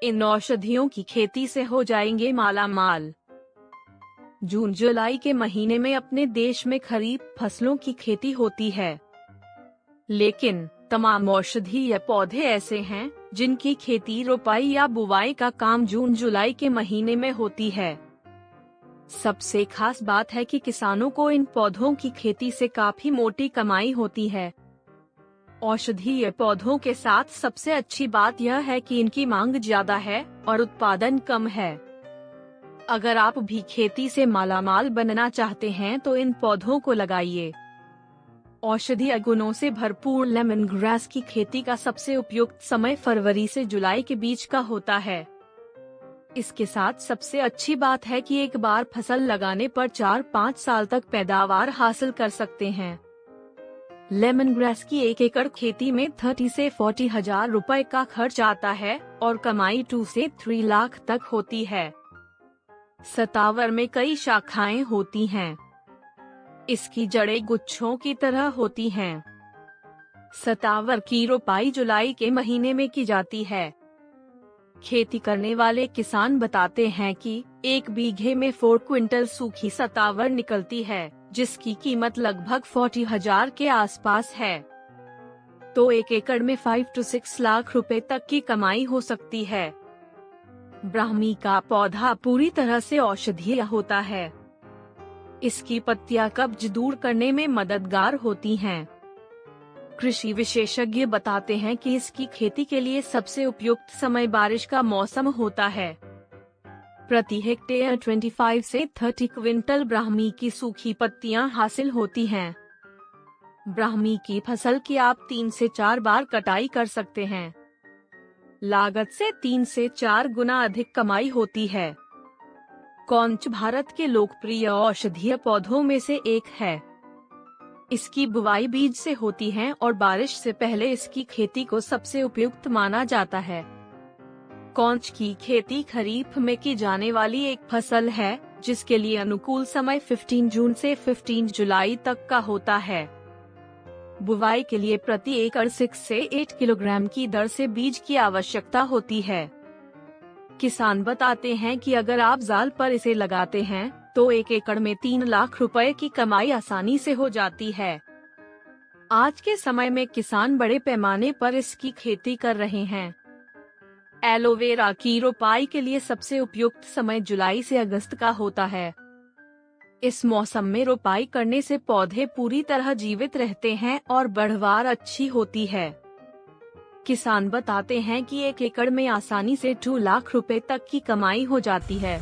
इन औषधियों की खेती से हो जाएंगे माला माल। जून जुलाई के महीने में अपने देश में खरीफ फसलों की खेती होती है, लेकिन तमाम औषधीय पौधे ऐसे हैं जिनकी खेती रोपाई या बुवाई का काम जून जुलाई के महीने में होती है। सबसे खास बात है कि किसानों को इन पौधों की खेती से काफी मोटी कमाई होती है। औषधीय पौधों के साथ सबसे अच्छी बात यह है कि इनकी मांग ज्यादा है और उत्पादन कम है। अगर आप भी खेती से मालामाल बनना चाहते हैं तो इन पौधों को लगाइए। औषधीय गुणों से भरपूर लेमन ग्रास की खेती का सबसे उपयुक्त समय फरवरी से जुलाई के बीच का होता है। इसके साथ सबसे अच्छी बात है कि एक बार फसल लगाने पर 4-5 साल तक पैदावार हासिल कर सकते हैं। लेमन ग्रास की 1 एकड़ खेती में 30 से 40 हजार रुपए का खर्च आता है और कमाई 2 से 3 लाख तक होती है। सतावर में कई शाखाएं होती हैं। इसकी जड़ें गुच्छों की तरह होती हैं। सतावर की रोपाई जुलाई के महीने में की जाती है। खेती करने वाले किसान बताते हैं कि 1 बीघे में 4 क्विंटल सूखी सतावर निकलती है, जिसकी कीमत लगभग 40 हजार के आसपास है। तो 1 एकड़ में 5 से 6 लाख रुपए तक की कमाई हो सकती है। ब्राह्मी का पौधा पूरी तरह से औषधीय होता है। इसकी पत्तियां कब्ज दूर करने में मददगार होती हैं। कृषि विशेषज्ञ बताते हैं कि इसकी खेती के लिए सबसे उपयुक्त समय बारिश का मौसम होता है। प्रति हेक्टेयर 25 से 30 क्विंटल ब्राह्मी की सूखी पत्तियां हासिल होती हैं। ब्राह्मी की फसल की आप 3 से 4 बार कटाई कर सकते हैं। लागत से 3 से 4 गुना अधिक कमाई होती है। कॉन्च भारत के लोकप्रिय औषधीय पौधों में से एक है। इसकी बुवाई बीज से होती है और बारिश से पहले इसकी खेती को सबसे उपयुक्त माना जाता है। कॉन्च की खेती खरीफ में की जाने वाली एक फसल है, जिसके लिए अनुकूल समय 15 जून से 15 जुलाई तक का होता है। बुवाई के लिए प्रति एकड़ 6 से 8 किलोग्राम की दर से बीज की आवश्यकता होती है। किसान बताते हैं कि अगर आप जाल पर इसे लगाते हैं तो 1 एकड़ में 3 लाख रुपए की कमाई आसानी से हो जाती है। आज के समय में किसान बड़े पैमाने पर इसकी खेती कर रहे हैं। एलोवेरा की रोपाई के लिए सबसे उपयुक्त समय जुलाई से अगस्त का होता है। इस मौसम में रोपाई करने से पौधे पूरी तरह जीवित रहते हैं और बढ़वार अच्छी होती है। किसान बताते हैं कि 1 एकड़ में आसानी से 2 लाख रुपए तक की कमाई हो जाती है।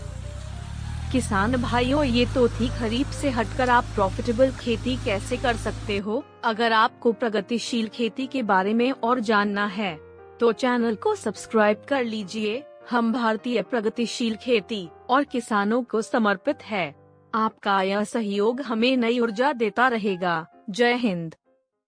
किसान भाइयों, ये तो थी खरीफ से हटकर आप प्रॉफिटेबल खेती कैसे कर सकते हो। अगर आपको प्रगतिशील खेती के बारे में और जानना है तो चैनल को सब्सक्राइब कर लीजिए। हम भारतीय प्रगतिशील खेती और किसानों को समर्पित है। आपका यह सहयोग हमें नई ऊर्जा देता रहेगा। जय हिंद।